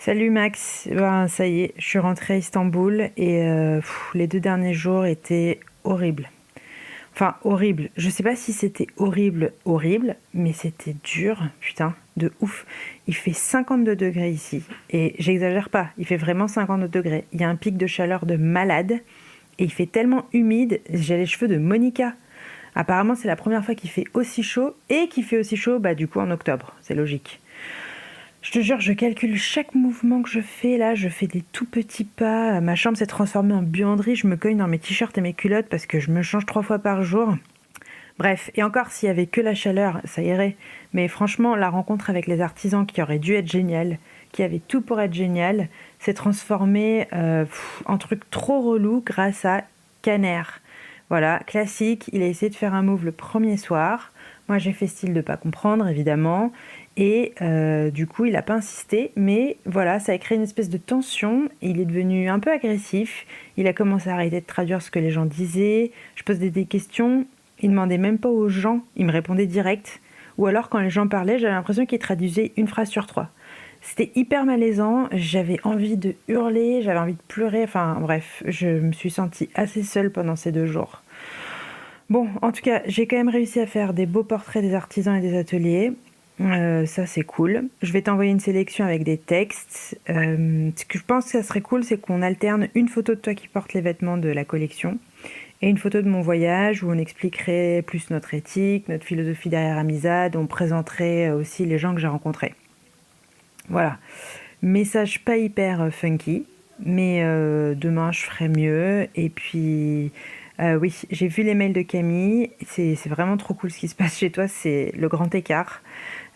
Salut Max, ça y est, je suis rentrée à Istanbul et les 2 derniers jours étaient horribles. Enfin, horribles. Je sais pas si c'était horrible, mais c'était dur, putain, de ouf. Il fait 52 degrés ici et j'exagère pas, il fait vraiment 52 degrés. Il y a un pic de chaleur de malade et il fait tellement humide, j'ai les cheveux de Monica. Apparemment, c'est la première fois qu'il fait aussi chaud et qu'il fait aussi chaud, du coup, en octobre. C'est logique. Je te jure, je calcule chaque mouvement que je fais. Là, je fais des tout petits pas. Ma chambre s'est transformée en buanderie. Je me cogne dans mes t-shirts et mes culottes parce que je me change 3 fois par jour. Bref, et encore, s'il y avait que la chaleur, ça irait. Mais franchement, la rencontre avec les artisans qui aurait dû être géniale, qui avait tout pour être génial, s'est transformée en truc trop relou grâce à Caner. Voilà, classique, il a essayé de faire un move le premier soir. Moi, j'ai fait style de pas comprendre, évidemment. Et du coup, il n'a pas insisté. Mais voilà, ça a créé une espèce de tension. Il est devenu un peu agressif. Il a commencé à arrêter de traduire ce que les gens disaient. Je posais des questions. Il ne demandait même pas aux gens. Il me répondait direct. Ou alors, quand les gens parlaient, j'avais l'impression qu'il traduisait une phrase sur 3. C'était hyper malaisant. J'avais envie de hurler. J'avais envie de pleurer. Enfin, bref, je me suis sentie assez seule pendant ces 2 jours. Bon, en tout cas, j'ai quand même réussi à faire des beaux portraits des artisans et des ateliers. Ça, c'est cool. Je vais t'envoyer une sélection avec des textes. Ce que je pense que ça serait cool, c'est qu'on alterne une photo de toi qui porte les vêtements de la collection et une photo de mon voyage où on expliquerait plus notre éthique, notre philosophie derrière Amizade. On présenterait aussi les gens que j'ai rencontrés. Voilà. Message pas hyper funky, mais demain je ferai mieux. Et puis, oui, j'ai vu les mails de Camille. C'est vraiment trop cool ce qui se passe chez toi. C'est le grand écart.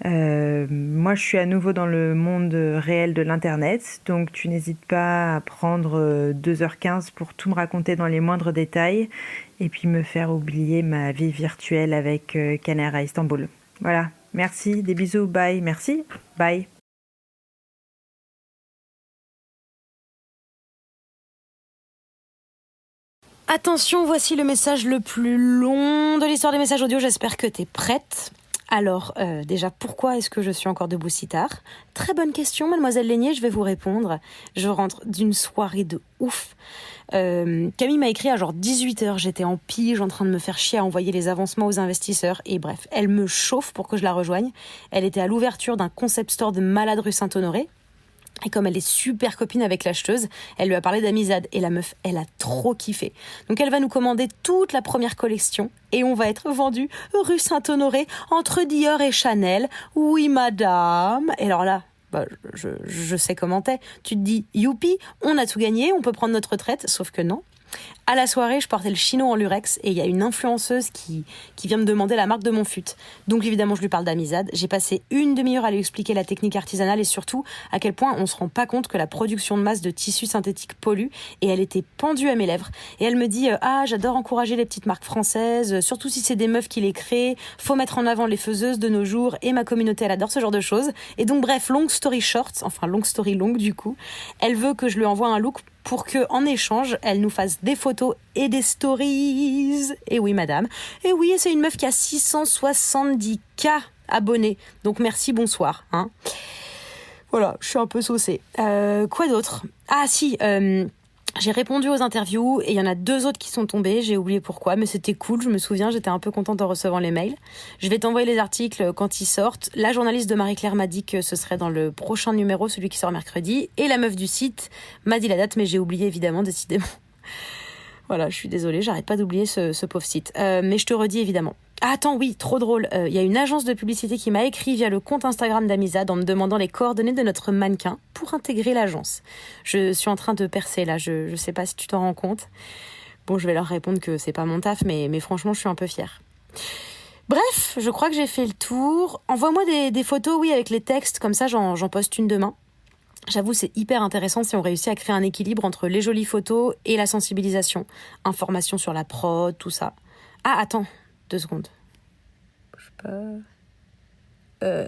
Moi, je suis à nouveau dans le monde réel de l'Internet, donc tu n'hésites pas à prendre 2h15 pour tout me raconter dans les moindres détails et puis me faire oublier ma vie virtuelle avec Caner à Istanbul. Voilà, merci, des bisous, bye, merci, bye. Attention, voici le message le plus long de l'histoire des messages audio. J'espère que t'es prête. Alors, déjà, pourquoi est-ce que je suis encore debout si tard ? Très bonne question, mademoiselle Lénier, je vais vous répondre. Je rentre d'une soirée de ouf. Camille m'a écrit à genre 18h, j'étais en pige, en train de me faire chier à envoyer les avancements aux investisseurs. Et bref, elle me chauffe pour que je la rejoigne. Elle était à l'ouverture d'un concept store de malade rue Saint-Honoré. Et comme elle est super copine avec l'acheteuse, elle lui a parlé d'Amizade. Et la meuf, elle a trop kiffé. Donc elle va nous commander toute la première collection. Et on va être vendu rue Saint-Honoré, entre Dior et Chanel. Oui, madame. Et alors là, je sais comment t'es. Tu te dis, youpi, on a tout gagné, on peut prendre notre retraite. Sauf que non. À la soirée, je portais le chino en lurex et il y a une influenceuse qui vient me demander la marque de mon fut. Donc évidemment, je lui parle d'Amizade. J'ai passé une demi-heure à lui expliquer la technique artisanale et surtout à quel point on se rend pas compte que la production de masse de tissus synthétiques pollue, et elle était pendue à mes lèvres. Et elle me dit j'adore encourager les petites marques françaises, surtout si c'est des meufs qui les créent, faut mettre en avant les faiseuses de nos jours et ma communauté elle adore ce genre de choses. Et donc bref, long story short, enfin long story longue du coup, elle veut que je lui envoie un look pour que, en échange, elle nous fasse des photos et des stories. Et oui, madame. Et oui, c'est une meuf qui a 670K abonnés. Donc merci, bonsoir. Hein. Voilà, je suis un peu saucée. Quoi d'autre ? Ah si, j'ai répondu aux interviews et il y en a 2 autres qui sont tombés. J'ai oublié pourquoi, mais c'était cool. Je me souviens, j'étais un peu contente en recevant les mails. Je vais t'envoyer les articles quand ils sortent. La journaliste de Marie-Claire m'a dit que ce serait dans le prochain numéro, celui qui sort mercredi. Et la meuf du site m'a dit la date, mais j'ai oublié évidemment, décidément. Voilà, je suis désolée, j'arrête pas d'oublier ce pauvre site. Mais je te redis évidemment. Ah, attends, oui, trop drôle. Y a une agence de publicité qui m'a écrit via le compte Instagram d'Amizade en me demandant les coordonnées de notre mannequin pour intégrer l'agence. Je suis en train de percer là, je sais pas si tu t'en rends compte. Bon, je vais leur répondre que c'est pas mon taf, mais franchement, je suis un peu fière. Bref, je crois que j'ai fait le tour. Envoie-moi des photos, oui, avec les textes, comme ça j'en poste une demain. J'avoue, c'est hyper intéressant si on réussit à créer un équilibre entre les jolies photos et la sensibilisation. Information sur la prod, tout ça. Ah, attends, 2 secondes. Je sais pas...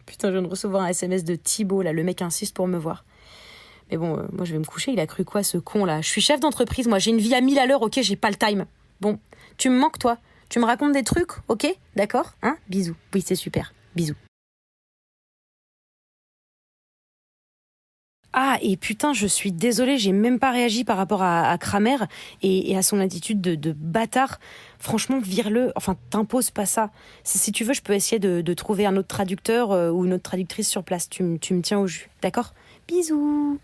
Putain, je viens de recevoir un SMS de Thibaut, là, le mec insiste pour me voir. Mais bon, moi je vais me coucher, il a cru quoi ce con là ? Je suis chef d'entreprise, moi j'ai une vie à 1000 à l'heure, ok, j'ai pas le time. Bon, tu me manques toi ? Tu me racontes des trucs, ok ? D'accord ? Hein ? Bisous. Oui, c'est super. Bisous. Ah, et putain, je suis désolée, j'ai même pas réagi par rapport à Kramer et à son attitude de bâtard. Franchement, vire-le, enfin, t'imposes pas ça. Si tu veux, je peux essayer de trouver un autre traducteur ou une autre traductrice sur place. Tu me tiens au jus, d'accord? Bisous.